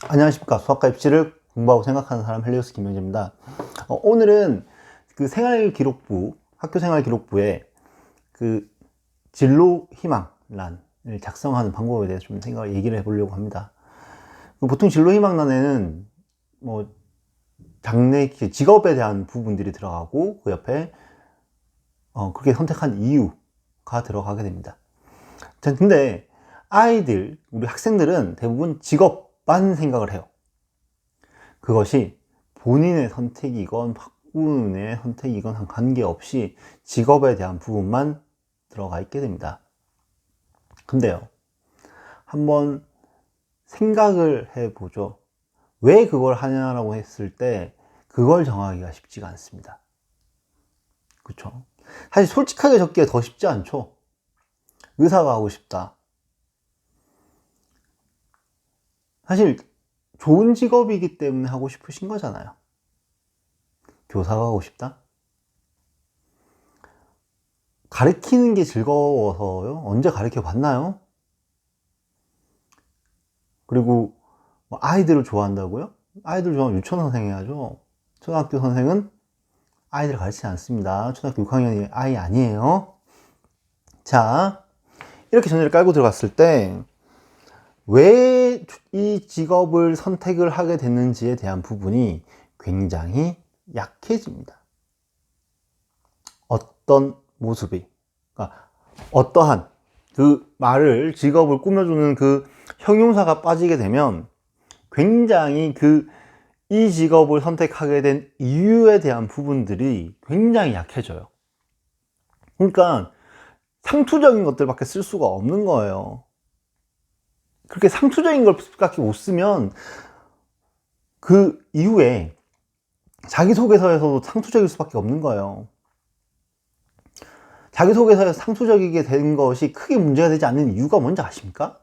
안녕하십니까. 수학과 입시를 공부하고 생각하는 사람 헬리오스 김명재입니다. 오늘은 그 생활기록부, 학교생활기록부에 그 진로 희망란을 작성하는 방법에 대해서 좀 얘기를 해보려고 합니다. 보통 진로 희망란에는 뭐 장래 직업에 대한 부분들이 들어가고 그 옆에 그렇게 선택한 이유가 들어가게 됩니다. 근데 우리 학생들은 대부분 직업만 생각을 해요. 그것이 본인의 선택이건 학부모의 선택이건 관계없이 직업에 대한 부분만 들어가 있게 됩니다. 근데요, 한번 생각을 해보죠. 왜 그걸 하냐라고 했을 때 그걸 정하기가 쉽지가 않습니다. 그쵸? 사실 솔직하게 적기가 더 쉽지 않죠. 의사가 하고 싶다. 사실 좋은 직업이기 때문에 하고 싶으신 거잖아요. 교사가 하고 싶다? 가르치는 게 즐거워서요? 언제 가르쳐 봤나요? 그리고 아이들을 좋아한다고요? 아이들 좋아하면 유치원 선생 해야죠. 초등학교 선생은 아이들을 가르치지 않습니다. 초등학교 6학년이 아이 아니에요. 자, 이렇게 전제를 깔고 들어갔을 때 왜 이 직업을 선택을 하게 됐는지에 대한 부분이 굉장히 약해집니다. 어떤 모습이, 그러니까 어떠한 그 직업을 꾸며주는 그 형용사가 빠지게 되면 굉장히 이 직업을 선택하게 된 이유에 대한 부분들이 굉장히 약해져요. 그러니까 상투적인 것들밖에 쓸 수가 없는 거예요. 그렇게 상투적인 것밖에 못 쓰면 그 이후에 자기소개서에서도 상투적일 수밖에 없는 거예요. 자기소개서에서 상투적이게 된 것이 크게 문제가 되지 않는 이유가 뭔지 아십니까?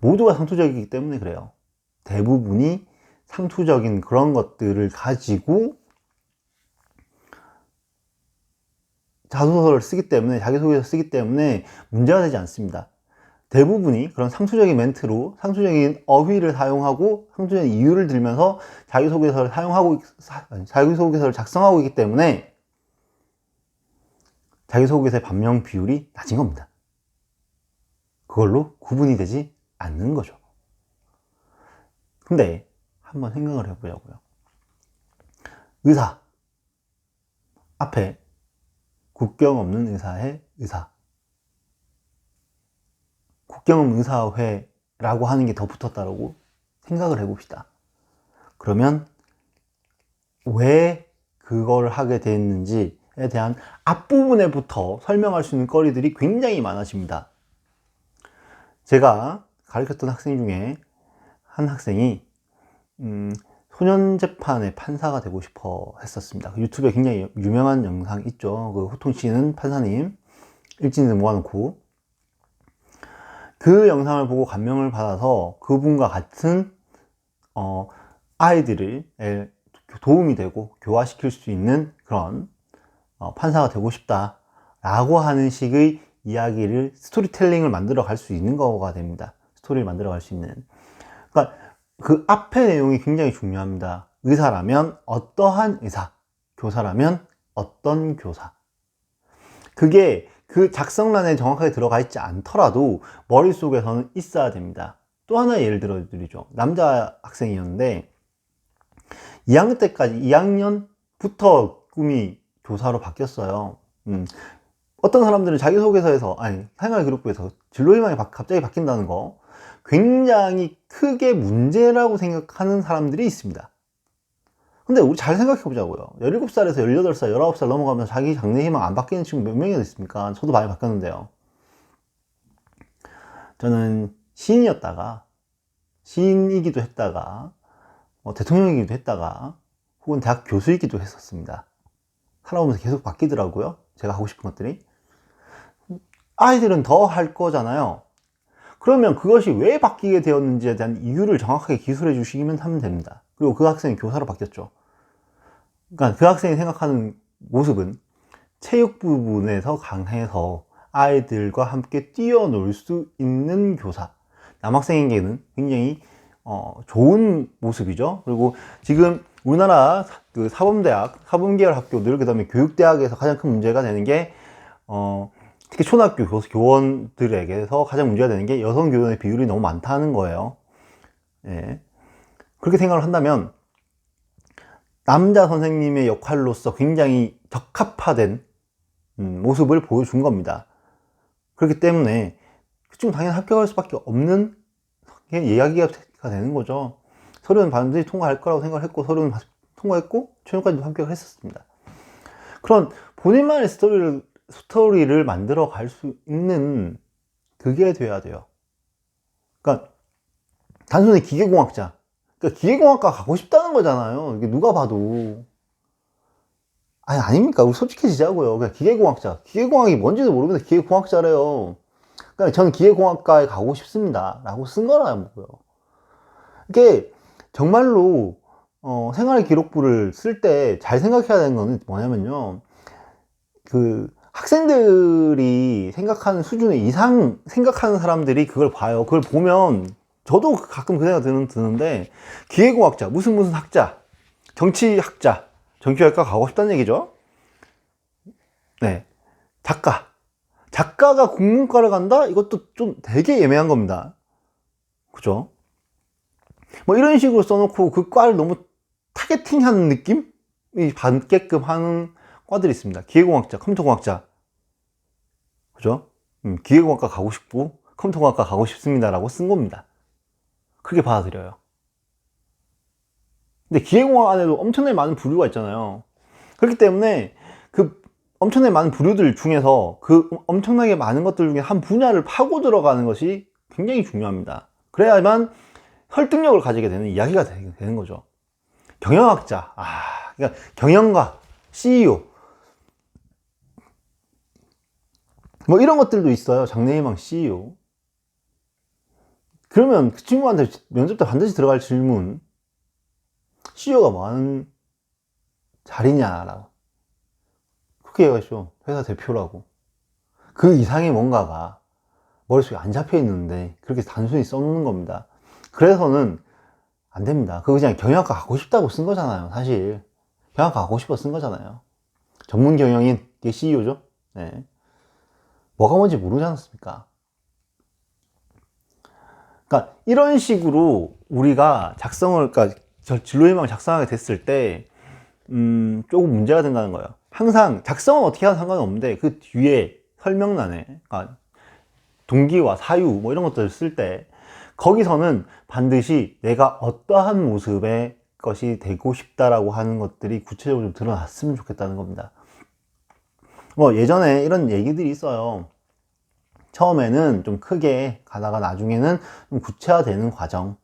모두가 상투적이기 때문에 그래요. 대부분이 상투적인 그런 것들을 가지고 자소서를 쓰기 때문에, 자기소개서 쓰기 때문에 문제가 되지 않습니다. 대부분이 그런 상투적인 멘트로 상투적인 어휘를 사용하고 상투적인 이유를 들면서 자기소개서를 작성하고 있기 때문에 자기소개서의 반영 비율이 낮은 겁니다. 그걸로 구분이 되지 않는 거죠. 근데 한번 생각을 해보자고요. 의사 앞에 국경 없는 의사의 의사, 국경 없는 의사회라고 하는 게 더 붙었다고 생각을 해봅시다. 그러면 왜 그걸 하게 됐는지에 대한 앞부분에부터 설명할 수 있는 거리들이 굉장히 많아집니다. 제가 가르쳤던 학생 중에 한 학생이 소년재판의 판사가 되고 싶어 했었습니다. 유튜브에 굉장히 유명한 영상 있죠. 그 호통치는 판사님 일진을 모아놓고 그 영상을 보고 감명을 받아서 그분과 같은 아이들을 도움이 되고 교화시킬 수 있는 그런 판사가 되고 싶다 라고 하는 식의 이야기를, 스토리텔링을 만들어 갈 수 있는 거가 됩니다. 스토리를 만들어 갈 수 있는. 그러니까 그 앞의 내용이 굉장히 중요합니다. 의사라면 어떠한 의사, 교사라면 어떤 교사. 그게 그 작성란에 정확하게 들어가 있지 않더라도 머릿속에서는 있어야 됩니다. 또 하나 예를 들어 드리죠. 남자 학생이었는데 2학년부터 꿈이 교사로 바뀌었어요. 어떤 사람들은 자기소개서에서, 생활기록부에서 진로희망이 갑자기 바뀐다는 거 굉장히 크게 문제라고 생각하는 사람들이 있습니다. 근데 우리 잘 생각해 보자고요. 17살에서 18살, 19살 넘어가면서 자기 장래희망 안 바뀌는 친구 몇 명이나 있습니까? 저도 많이 바뀌었는데요. 저는 시인이기도 했다가 대통령이기도 했다가 혹은 대학 교수이기도 했었습니다. 살아오면서 계속 바뀌더라고요. 제가 하고 싶은 것들이. 아이들은 더 할 거잖아요. 그러면 그것이 왜 바뀌게 되었는지에 대한 이유를 정확하게 기술해 주시면 하면 됩니다. 그리고 그 학생이 교사로 바뀌었죠. 그러니까 그 학생이 생각하는 모습은 체육 부분에서 강해서 아이들과 함께 뛰어놀 수 있는 교사. 남학생에게는 굉장히 좋은 모습이죠. 그리고 지금 우리나라 그 사범대학, 사범계열 학교들, 그 다음에 교육대학에서 가장 큰 문제가 되는 게, 특히 초등학교 교원들에게서 가장 문제가 되는 게 여성 교원의 비율이 너무 많다는 거예요. 예. 그렇게 생각을 한다면, 남자 선생님의 역할로서 굉장히 적합화된 모습을 보여준 겁니다. 그렇기 때문에 그중 당연히 합격할 수밖에 없는 이야기가 되는 거죠. 서류는 반드시 통과할 거라고 생각을 했고, 서류는 통과했고, 최종까지 합격을 했었습니다. 그런 본인만의 스토리를 만들어 갈 수 있는 그게 돼야 돼요. 그러니까 단순히 기계공학자, 그러니까 기계공학과 가고 싶다는 거잖아요. 이게 누가 봐도. 아니, 아닙니까? 우리 솔직해지자고요. 그냥 기계공학자, 기계공학이 뭔지도 모르면서 기계공학자래요. 그러니까 저는 기계공학과에 가고 싶습니다 라고 쓴 거라고요. 이게 정말로 생활 기록부를 쓸 때 잘 생각해야 되는 거는 뭐냐면요, 그 학생들이 생각하는 수준의 이상 생각하는 사람들이 그걸 봐요. 그걸 보면 저도 가끔 그 생각 드는데, 기계공학자, 무슨 학자, 정치학자, 정치학과 가고 싶다는 얘기죠. 네, 작가가 국문과를 간다? 이것도 좀 되게 애매한 겁니다. 그죠? 뭐 이런 식으로 써놓고 그 과를 너무 타겟팅하는 느낌이 받게끔 하는 과들이 있습니다. 기계공학자, 컴퓨터공학자, 그죠? 기계공학과 가고 싶고 컴퓨터공학과 가고 싶습니다 라고 쓴 겁니다. 그렇게 받아들여요. 근데 기계공학 안에도 엄청나게 많은 부류가 있잖아요. 그렇기 때문에 그 엄청나게 많은 부류들 중에서 그 엄청나게 많은 것들 중에 한 분야를 파고 들어가는 것이 굉장히 중요합니다. 그래야만 설득력을 가지게 되는 이야기가 되는 거죠. 경영학자, 그러니까 경영가, CEO, 뭐 이런 것들도 있어요. 장래희망 CEO. 그러면 그 친구한테 면접 때 반드시 들어갈 질문, CEO가 뭐 하는 자리냐라고. 그렇게 얘기하시죠. 회사 대표라고. 그 이상의 뭔가가 머릿속에 안 잡혀 있는데 그렇게 단순히 써놓는 겁니다. 그래서는 안 됩니다. 그거 그냥 경영학과 가고 싶다고 쓴 거잖아요. 사실 경영학과 가고 싶어 쓴 거잖아요. 전문 경영인, 이게 CEO죠. 네. 뭐가 뭔지 모르지 않습니까? 그러니까 이런 식으로 우리가 그러니까 진로희망을 작성하게 됐을 때 조금 문제가 된다는 거예요. 항상 작성은 어떻게 하든 상관은 없는데 그 뒤에 설명란에, 그러니까 동기와 사유 뭐 이런 것들을 쓸 때 거기서는 반드시 내가 어떠한 모습의 것이 되고 싶다라고 하는 것들이 구체적으로 좀 드러났으면 좋겠다는 겁니다. 뭐 예전에 이런 얘기들이 있어요. 처음에는 좀 크게 가다가 나중에는 좀 구체화되는 과정.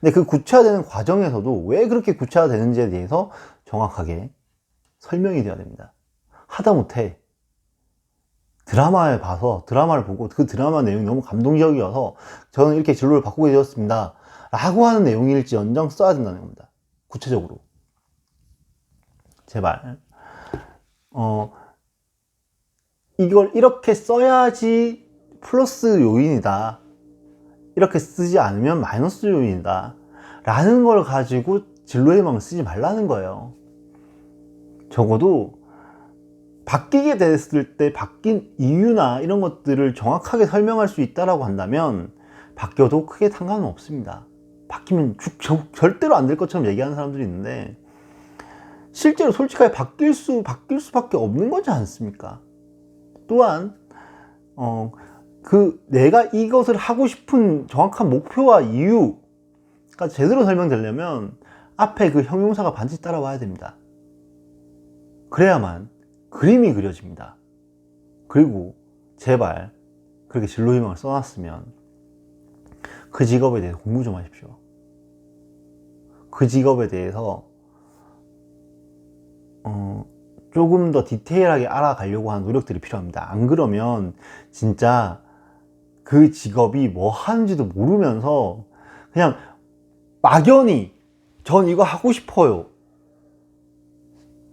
근데 그 구체화되는 과정에서도 왜 그렇게 구체화되는지에 대해서 정확하게 설명이 돼야 됩니다. 하다못해 드라마를 보고 그 드라마 내용이 너무 감동적이어서 저는 이렇게 진로를 바꾸게 되었습니다 라고 하는 내용일지언정 써야 된다는 겁니다. 구체적으로. 제발. 이걸 이렇게 써야지 플러스 요인이다, 이렇게 쓰지 않으면 마이너스 요인이다 라는 걸 가지고 진로희망을 쓰지 말라는 거예요. 적어도 바뀌게 됐을 때 바뀐 이유나 이런 것들을 정확하게 설명할 수 있다라고 한다면 바뀌어도 크게 상관은 없습니다. 바뀌면 절대로 안 될 것처럼 얘기하는 사람들이 있는데 실제로 솔직하게 바뀔 수밖에 없는 거지 않습니까? 또한 내가 이것을 하고 싶은 정확한 목표와 이유가 제대로 설명되려면 앞에 그 형용사가 반드시 따라와야 됩니다. 그래야만 그림이 그려집니다. 그리고 제발 그렇게 진로희망을 써놨으면 그 직업에 대해서 공부 좀 하십시오. 그 직업에 대해서 조금 더 디테일하게 알아가려고 하는 노력들이 필요합니다. 안 그러면 진짜 그 직업이 뭐 하는지도 모르면서 그냥 막연히 전 이거 하고 싶어요,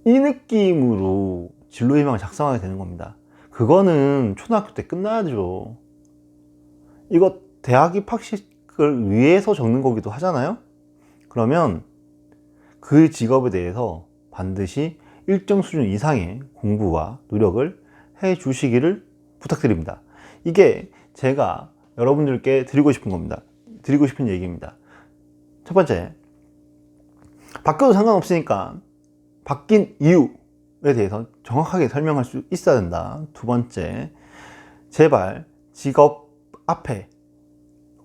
이 느낌으로 진로희망을 작성하게 되는 겁니다. 그거는 초등학교 때 끝나야죠. 이거 대학 입학식 합격을 위해서 적는 거기도 하잖아요. 그러면 그 직업에 대해서 반드시 일정 수준 이상의 공부와 노력을 해 주시기를 부탁드립니다. 이게 제가 여러분들께 드리고 싶은 겁니다. 드리고 싶은 얘기입니다. 첫 번째, 바뀌어도 상관없으니까 바뀐 이유에 대해서 정확하게 설명할 수 있어야 된다. 두 번째, 제발 직업 앞에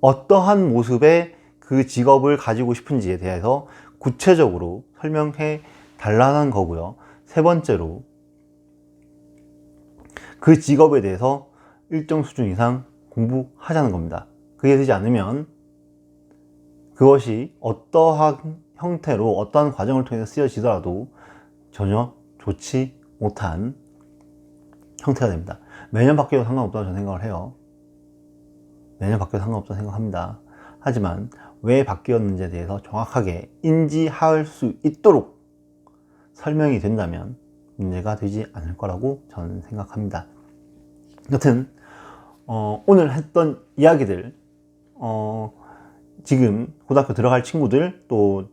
어떠한 모습의 그 직업을 가지고 싶은지에 대해서 구체적으로 설명해 달라는 거고요. 세 번째로, 그 직업에 대해서 일정 수준 이상 공부하자는 겁니다. 그게 되지 않으면 그것이 어떠한 형태로 어떠한 과정을 통해서 쓰여지더라도 전혀 좋지 못한 형태가 됩니다. 매년 바뀌어도 상관없다고 저는 생각을 해요. 매년 바뀌어도 상관없다고 생각합니다. 하지만 왜 바뀌었는지에 대해서 정확하게 인지할 수 있도록 설명이 된다면 문제가 되지 않을 거라고 저는 생각합니다. 여튼 오늘 했던 이야기들, 지금 고등학교 들어갈 친구들, 또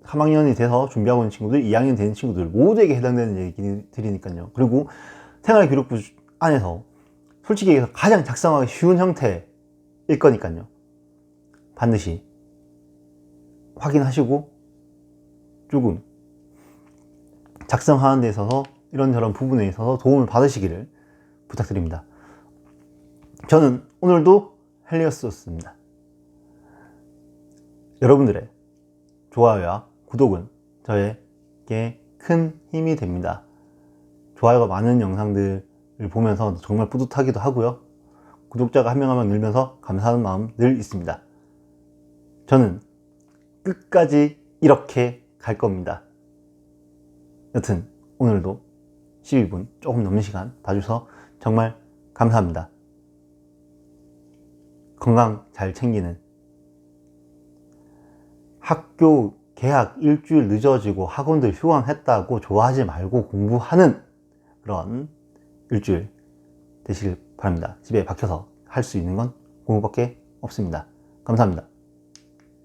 3학년이 돼서 준비하고 있는 친구들, 2학년 되는 친구들 모두에게 해당되는 얘기들이니까요. 그리고 생활기록부 안에서 솔직히 얘기해서 가장 작성하기 쉬운 형태일 거니까요. 반드시 확인하시고 조금 작성하는 데 있어서 이런저런 부분에 있어서 도움을 받으시기를 부탁드립니다. 저는 오늘도 헬리오스였습니다. 여러분들의 좋아요와 구독은 저에게 큰 힘이 됩니다. 좋아요가 많은 영상들을 보면서 정말 뿌듯하기도 하고요. 구독자가 한 명 한 명 늘면서 감사하는 마음 늘 있습니다. 저는 끝까지 이렇게 갈 겁니다. 여튼 오늘도 12분 조금 넘는 시간 봐주셔서 정말 감사합니다. 건강 잘 챙기는, 학교 개학 일주일 늦어지고 학원들 휴강했다고 좋아하지 말고 공부하는 그런 일주일 되시길 바랍니다. 집에 박혀서 할 수 있는 건 공부밖에 없습니다. 감사합니다.